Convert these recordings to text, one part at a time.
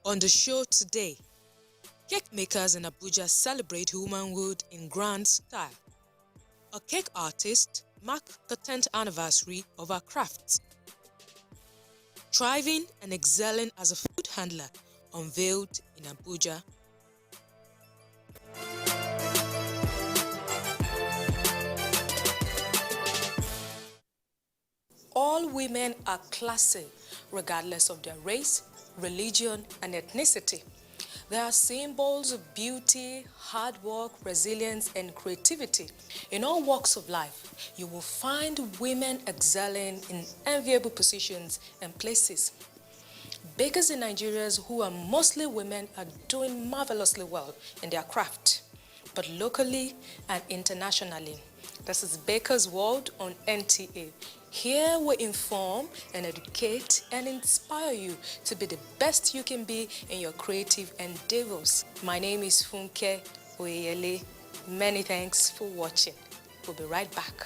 On the show today, cake makers in Abuja celebrate womanhood in grand style. A cake artist marks the 10th anniversary of her craft. Thriving and excelling as a food handler unveiled in Abuja. All women are classy, regardless of their race, religion, and ethnicity. They are symbols of beauty, hard work, resilience, and creativity. In all walks of life, you will find women excelling in enviable positions and places. Bakers in Nigeria who are mostly women are doing marvelously well in their craft, but locally and internationally. This is Baker's World on NTA. Here we inform and educate and inspire you to be the best you can be in your creative endeavors. My name is Funke Oyele. Many thanks for watching. We'll be right back.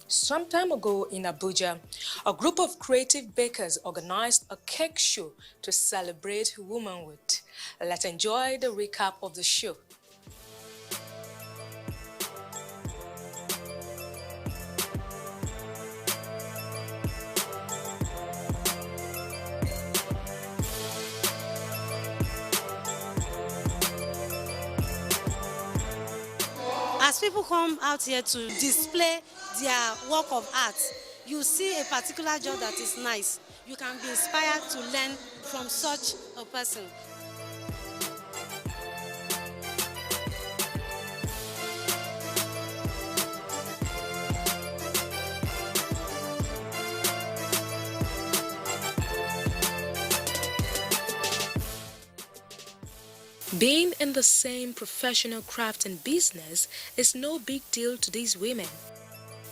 Some time ago in Abuja, a group of creative bakers organized a cake show to celebrate womanhood. Let's enjoy the recap of the show. As people come out here to display their work of art, you see a particular job that is nice. You can be inspired to learn from such a person. Being in the same professional craft and business is no big deal to these women.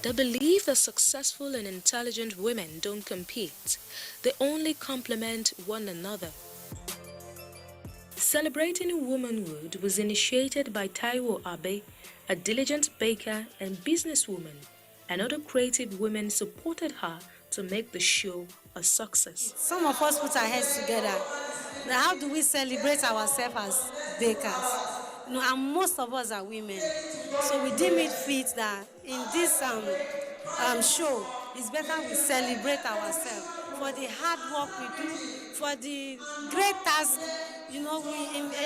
They believe that successful and intelligent women don't compete. They only complement one another. Celebrating womanhood was initiated by Taiwo Abe, a diligent baker and businesswoman, and other creative women supported her to make the show a success. Some of us put our heads together. Now, how do we celebrate ourselves as bakers? And most of us are women. So we deem it fit that in this show, it's better we celebrate ourselves for the hard work we do, for the great task, we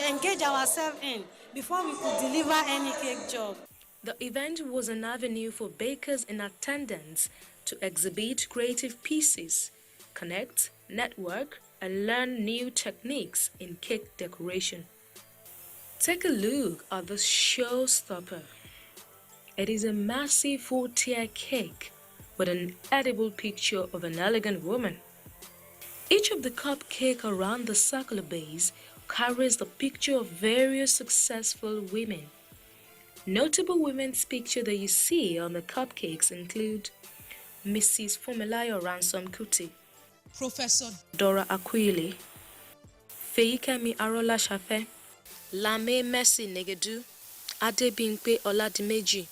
engage ourselves in before we could deliver any cake job. The event was an avenue for bakers in attendance to exhibit creative pieces, connect, network, and learn new techniques in cake decoration. Take a look at the showstopper. It is a massive 4-tier cake with an edible picture of an elegant woman. Each of the cupcake around the circular base carries the picture of various successful women. Notable women's picture that you see on the cupcakes include Mrs. Funmilayo Ransom Kuti, Professor Dora Akuili, Feyikemi Arola Shafe, Lame Mercy Negedu, Adebimpe Oladimeji,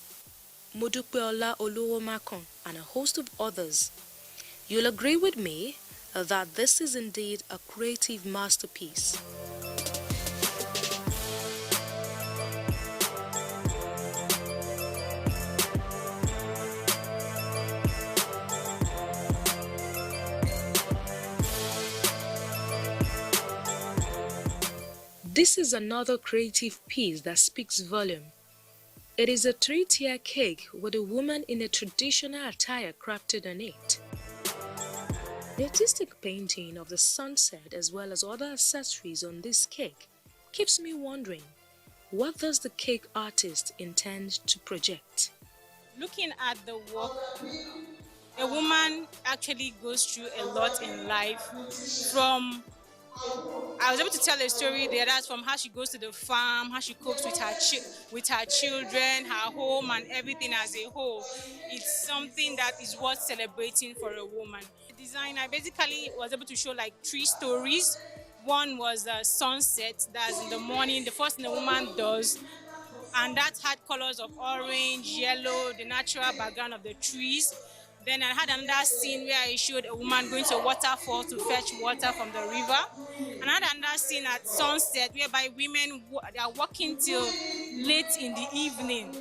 Modupe Ola Oluwomakon, and a host of others. You'll agree with me that this is indeed a creative masterpiece. This is another creative piece that speaks volume. It is a 3-tier cake with a woman in a traditional attire crafted on it. The artistic painting of the sunset as well as other accessories on this cake keeps me wondering, what does the cake artist intend to project? Looking at the work, a woman actually goes through a lot in life. I was able to tell a story there that's from how she goes to the farm, how she copes with her children, her home, and everything as a whole. It's something that is worth celebrating for a woman. The design, I basically was able to show like 3 stories. One was sunset, that's in the morning, the first thing the woman does. and that had colors of orange, yellow, the natural background of the trees. Then I had another scene where I showed a woman going to a waterfall to fetch water from the river. And I had another scene at sunset whereby women they are walking till late in the evening.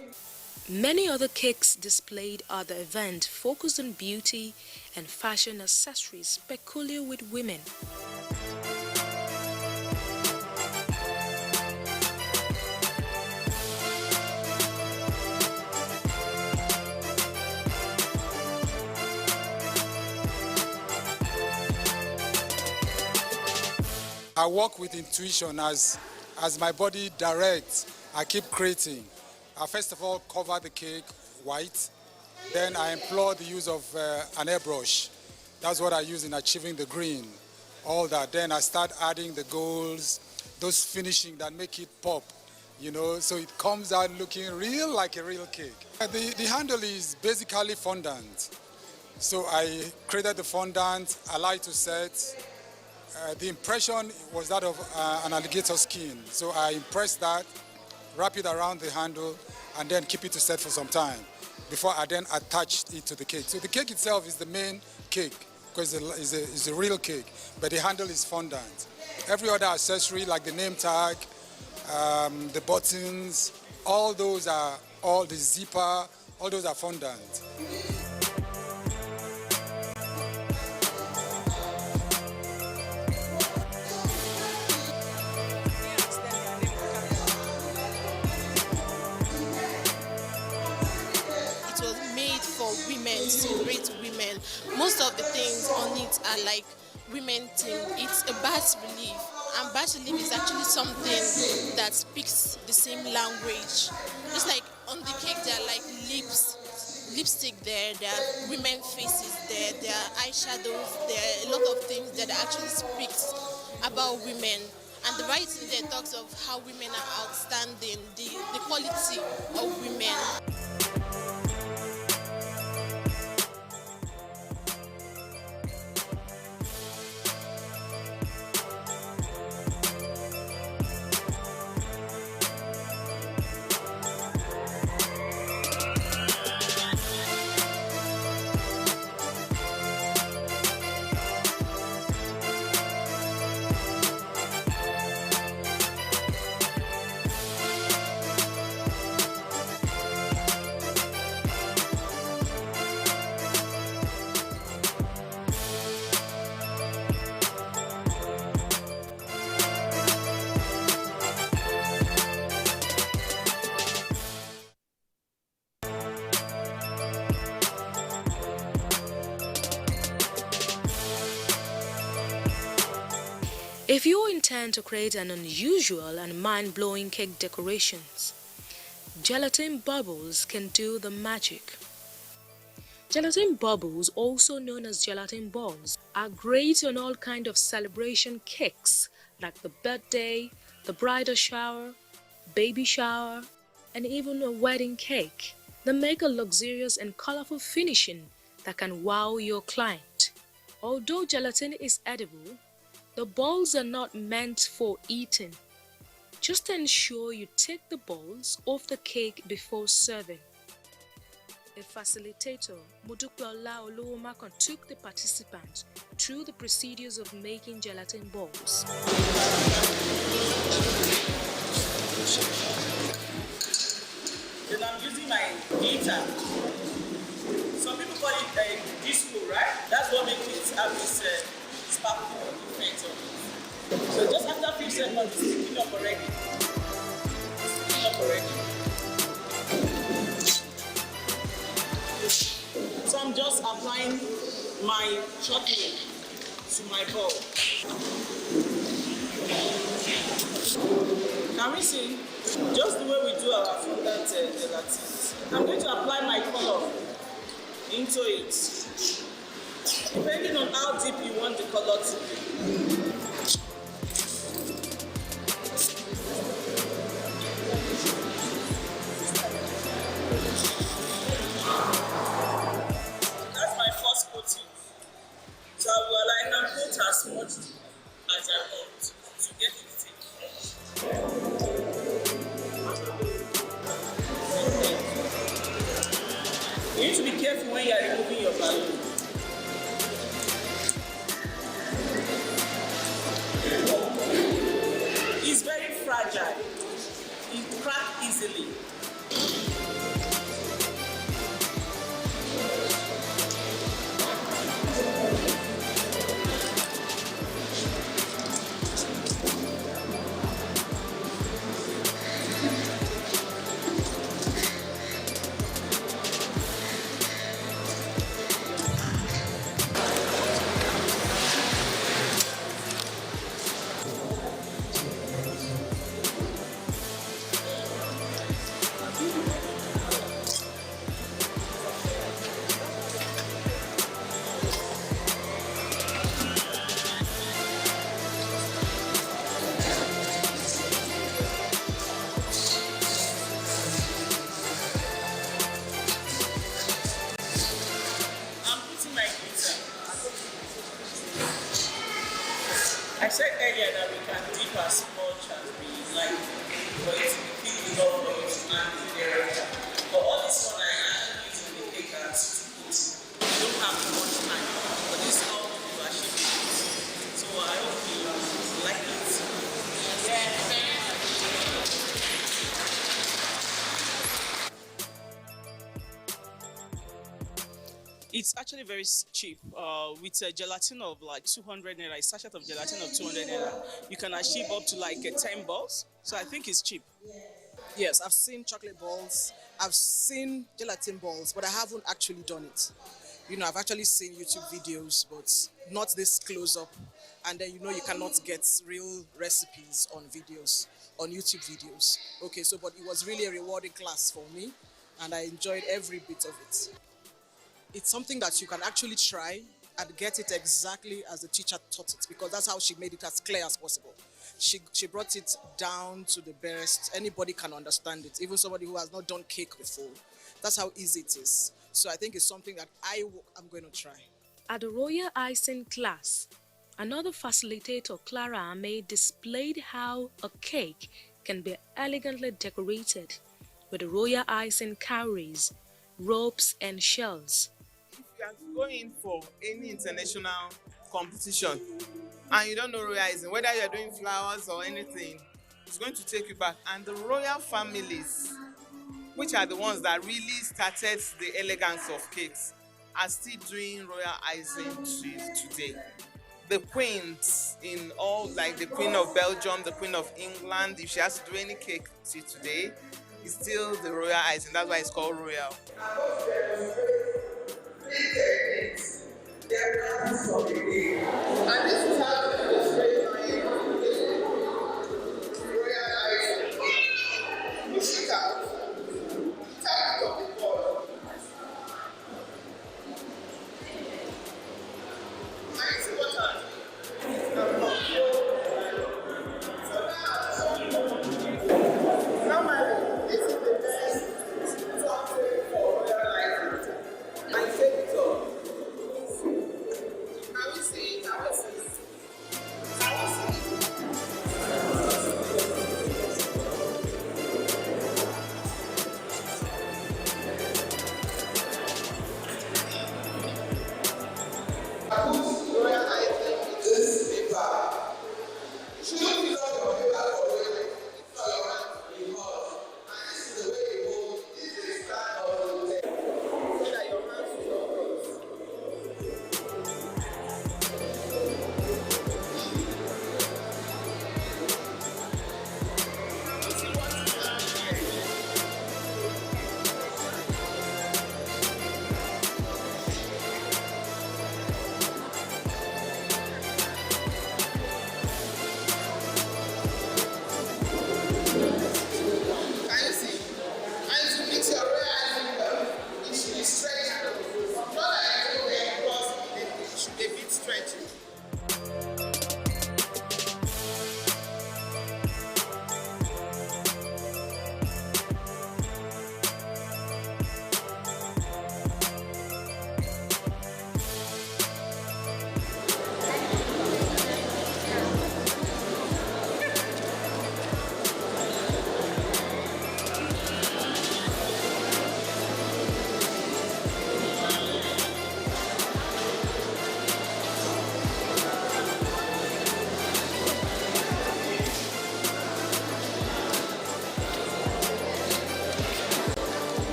Many other cakes displayed at the event focused on beauty and fashion accessories peculiar with women. I work with intuition as my body directs. I keep creating. I first of all cover the cake white. Then I employ the use of an airbrush. That's what I use in achieving the green. All that. Then I start adding the golds, those finishing that make it pop, so it comes out looking real like a real cake. The handle is basically fondant. So I created the fondant, I like to set. The impression was that of an alligator skin. So I impress that, wrap it around the handle, and then keep it to set for some time before I then attach it to the cake. So the cake itself is the main cake because it's a real cake, but the handle is fondant. Every other accessory like the name tag, the buttons, all the zipper, all those are fondant. Celebrate women. Most of the things on it are like women themed. It's a bas relief, and bas relief is actually something that speaks the same language. Just like on the cake, there are like lipstick there are women faces there are eyeshadows, there are a lot of things that actually speaks about women. And the writing there talks of how women are outstanding, the quality of women. If you intend to create an unusual and mind-blowing cake decorations, Gelatin Bubbles can do the magic. Gelatin Bubbles, also known as gelatin balls, are great on all kinds of celebration cakes like the birthday, the bridal shower, baby shower, and even a wedding cake. They make a luxurious and colorful finishing that can wow your client. Although gelatin is edible, the balls are not meant for eating. Just ensure you take the balls off the cake before serving. A facilitator, Modupeola Oluwomakon, took the participants through the procedures of making gelatin balls. Then I'm using my glitter. Some people call it disco, right? That's what makes it have this sparkle effect on it. So just after 5 seconds, it's sticking up already. So I'm just applying my chocolate to my bowl. Can we see? Just the way we do our fondant gelatin. I'm going to apply my color into it. Depending on how deep you want the color to be. That's my first coating. So I can coat as much as I want to get it thick. careful when you are removing your balloon. It's very fragile. It cracks easily. I'm putting my glitter. I said earlier that we can dip as much as we like for it to be thick enough for you to add in there. But all this one I am using the cake as to put. You don't have much time, but this is how you achieve it. So I hope you like it. Yeah. It's actually very cheap. With a gelatin of like 200 naira, a sachet of gelatin of 200 naira, you can achieve up to like 10 balls. So I think it's cheap. Yes, I've seen chocolate balls, I've seen gelatin balls, but I haven't actually done it. I've actually seen YouTube videos, but not this close up. And then you cannot get real recipes on videos, on YouTube videos. Okay, so but it was really a rewarding class for me, and I enjoyed every bit of it. It's something that you can actually try and get it exactly as the teacher taught it, because that's how she made it as clear as possible. She brought it down to the best. Anybody can understand it, even somebody who has not done cake before. That's how easy it is. So I think it's something that I'm going to try. At the Royal Icing class, another facilitator, Clara Ame, displayed how a cake can be elegantly decorated with the royal icing cowries, ropes, and shells. If you are going for any international competition and you don't know royal icing, whether you're doing flowers or anything, it's going to take you back. And the royal families, which are the ones that really started the elegance of cakes, are still doing royal icing today. The queens in all, like the Queen of Belgium, the Queen of England, if she has to do any cake till today, it's still the royal icing. That's why it's called royal. And this is how it was raised royal icing. You see that? Tap it on the board. And you see what I'm normally, this is the best chocolate for royal icing. I take it off. Can we see it? Can we see it? Can we see it?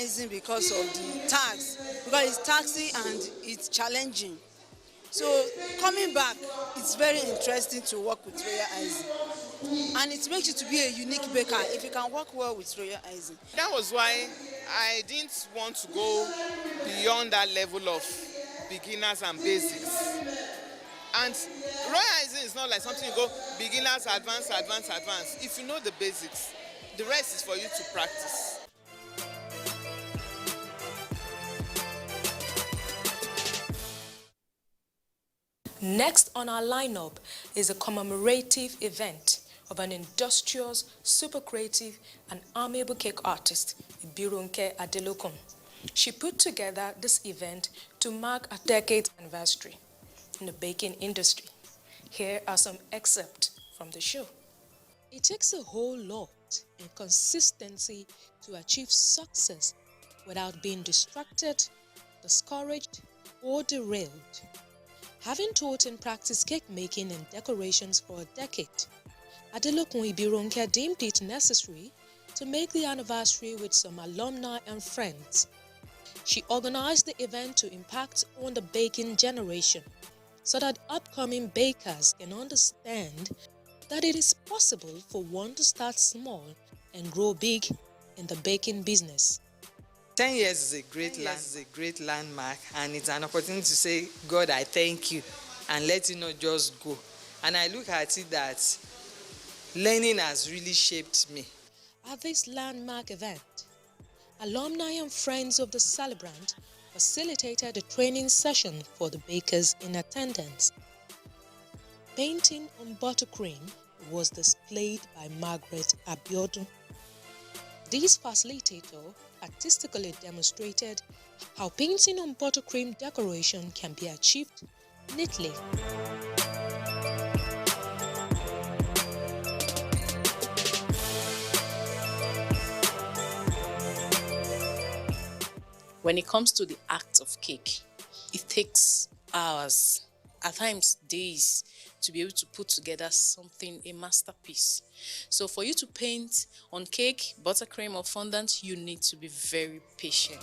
icing because of the tax, because it's taxing and it's challenging. So coming back, it's very interesting to work with royal icing, and it makes you to be a unique baker if you can work well with royal icing. That was why I didn't want to go beyond that level of beginners and basics. And royalizing is not like something you go beginners, advanced, advanced, advanced. If you know the basics, the rest is for you to practice. Next on our lineup is a commemorative event of an industrious, super creative, and amiable cake artist, Birunke Adelokun. She put together this event to mark a decade anniversary in the baking industry. Here are some excerpts from the show. It takes a whole lot and consistency to achieve success without being distracted, discouraged, or derailed. Having taught and practiced cake making and decorations for a decade, Adelokun Ibironke deemed it necessary to make the anniversary with some alumni and friends. She organized the event to impact on the baking generation so that upcoming bakers can understand that it is possible for one to start small and grow big in the baking business. 10 years is a great landmark, and it's an opportunity to say, God, I thank you, and let it not just go. And I look at it that learning has really shaped me. At this landmark event, alumni and friends of the celebrant facilitated a training session for the bakers in attendance. Painting on buttercream was displayed by Margaret Abiodun. This facilitator artistically demonstrated how painting on buttercream decoration can be achieved neatly. When it comes to the act of cake, it takes hours, at times days, to be able to put together something, a masterpiece. So for you to paint on cake, buttercream or fondant, you need to be very patient.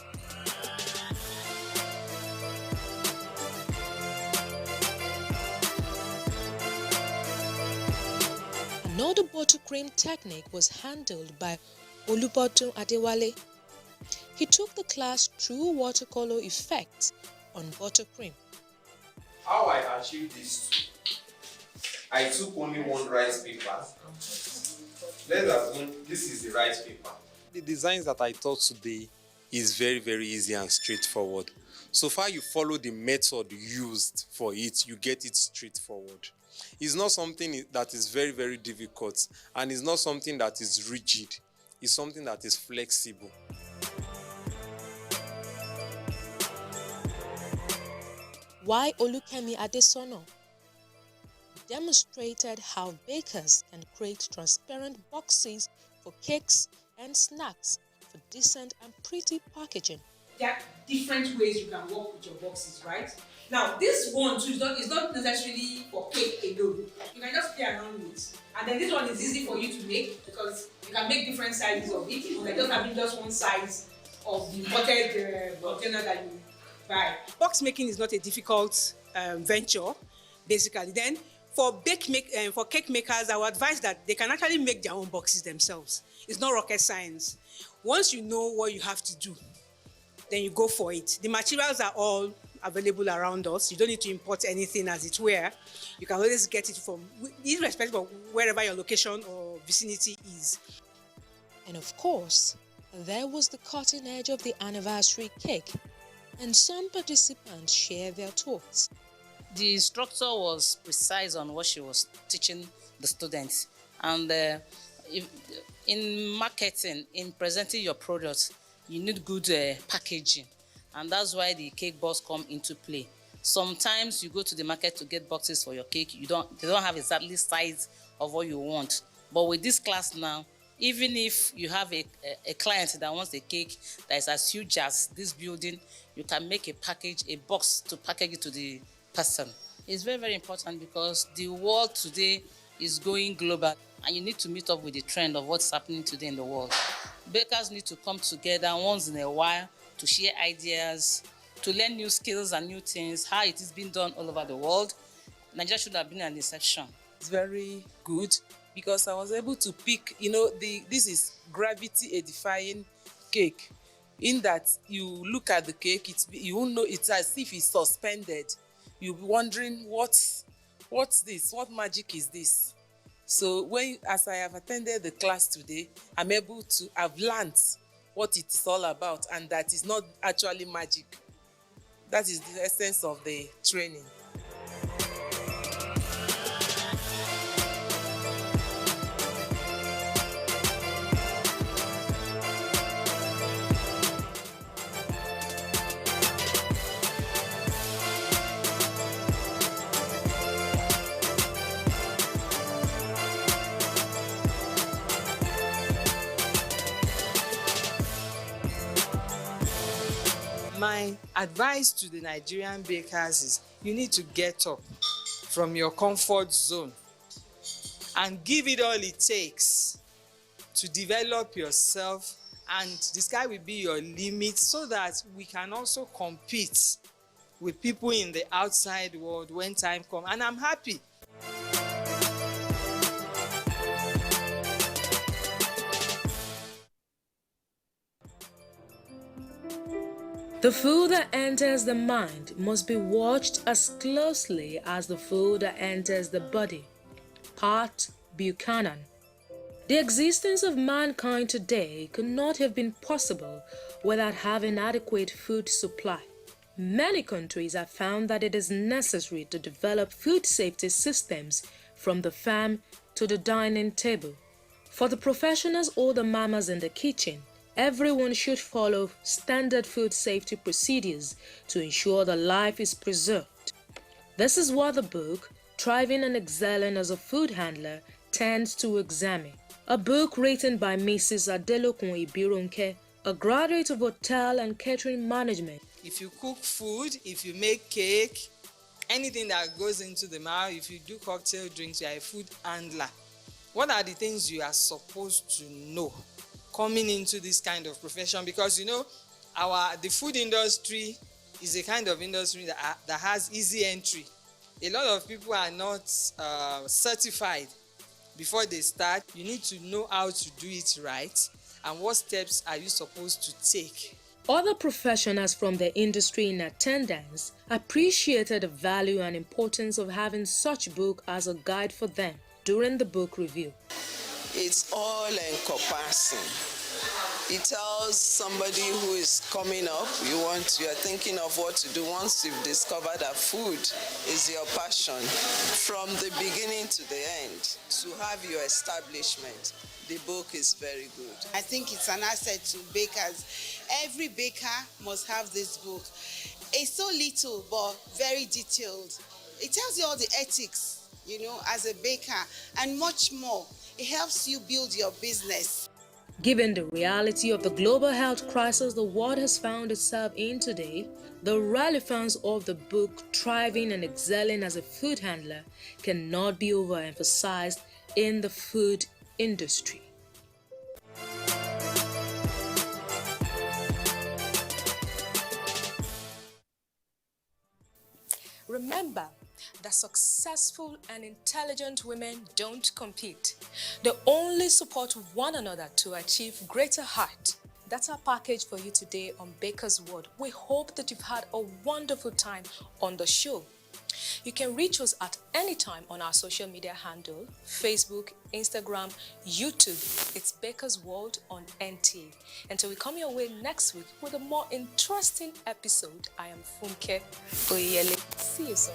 Another buttercream technique was handled by Olubodun Adewale. He took the class through watercolor effects on buttercream. How I achieved this, I took only one rice paper. Let's assume this is the rice paper. The designs that I taught today is very, very easy and straightforward. So far you follow the method used for it, you get it straightforward. It's not something that is very, very difficult, and it's not something that is rigid. It's something that is flexible. Why Olukemi Adesono demonstrated how bakers can create transparent boxes for cakes and snacks for decent and pretty packaging. There are different ways you can work with your boxes, right? Now, this one too is not necessarily for cake alone. You can just play around with. And then this one is easy for you to make because you can make different sizes of it. Like just having just one size of the imported container that you buy. Box making is not a difficult venture, basically. Then for cake makers, I would advise that they can actually make their own boxes themselves. It's not rocket science. Once you know what you have to do, then you go for it. The materials are all available around us. You don't need to import anything as it were. You can always get it from, irrespective of wherever your location or vicinity is. And of course, there was the cutting edge of the anniversary cake, and some participants shared their thoughts. The instructor was precise on what she was teaching the students. And in marketing, in presenting your products, you need good packaging. And that's why the cake box come into play. Sometimes you go to the market to get boxes for your cake. They don't have exactly size of what you want. But with this class now, even if you have a client that wants a cake that is as huge as this building, you can make a package, a box to package it to the person. It's very, very important because the world today is going global and you need to meet up with the trend of what's happening today in the world. Bakers need to come together once in a while to share ideas, to learn new skills and new things, how it is being done all over the world. Nigeria should have been an exception. It's very good because I was able to pick, this is gravity edifying cake. In that you look at the cake, you won't know, it's as if it's suspended. You'll be wondering what's this? What magic is this? So as I have attended the class today, I've learned what it is all about, and that is not actually magic. That is the essence of the training. My advice to the Nigerian bakers is you need to get up from your comfort zone and give it all it takes to develop yourself, and the sky will be your limit so that we can also compete with people in the outside world when time comes. And I'm happy. The food that enters the mind must be watched as closely as the food that enters the body. Part Buchanan. The existence of mankind today could not have been possible without having adequate food supply. Many countries have found that it is necessary to develop food safety systems from the farm to the dining table. For the professionals or the mamas in the kitchen, everyone should follow standard food safety procedures to ensure that life is preserved. This is what the book, Thriving and Excelling as a Food Handler, tends to examine. A book written by Mrs. Adelokun Ibirunke, a graduate of Hotel and Catering Management. If you cook food, if you make cake, anything that goes into the mouth, if you do cocktail drinks, you are a food handler. What are the things you are supposed to know coming into this kind of profession? Because the food industry is a kind of industry that has easy entry. A lot of people are not certified before they start. You need to know how to do it right, and what steps are you supposed to take. Other professionals from the industry in attendance appreciated the value and importance of having such a book as a guide for them during the book review. It's all encompassing. It tells somebody who is coming up, you're thinking of what to do once you've discovered that food is your passion. From the beginning to the end, to have your establishment, the book is very good. I think it's an asset to bakers. Every baker must have this book. It's so little but very detailed. It tells you all the ethics, as a baker, and much more. It helps you build your business. Given the reality of the global health crisis the world has found itself in today, the relevance of the book Thriving and Excelling as a Food Handler cannot be overemphasized in the food industry. Remember that successful and intelligent women don't compete. They only support one another to achieve greater height. That's our package for you today on Baker's World. We hope that you've had a wonderful time on the show. You can reach us at any time on our social media handle, Facebook, Instagram, YouTube. It's Baker's World on NTA. Until we come your way next week with a more interesting episode, I am Funke Oyele. See you soon.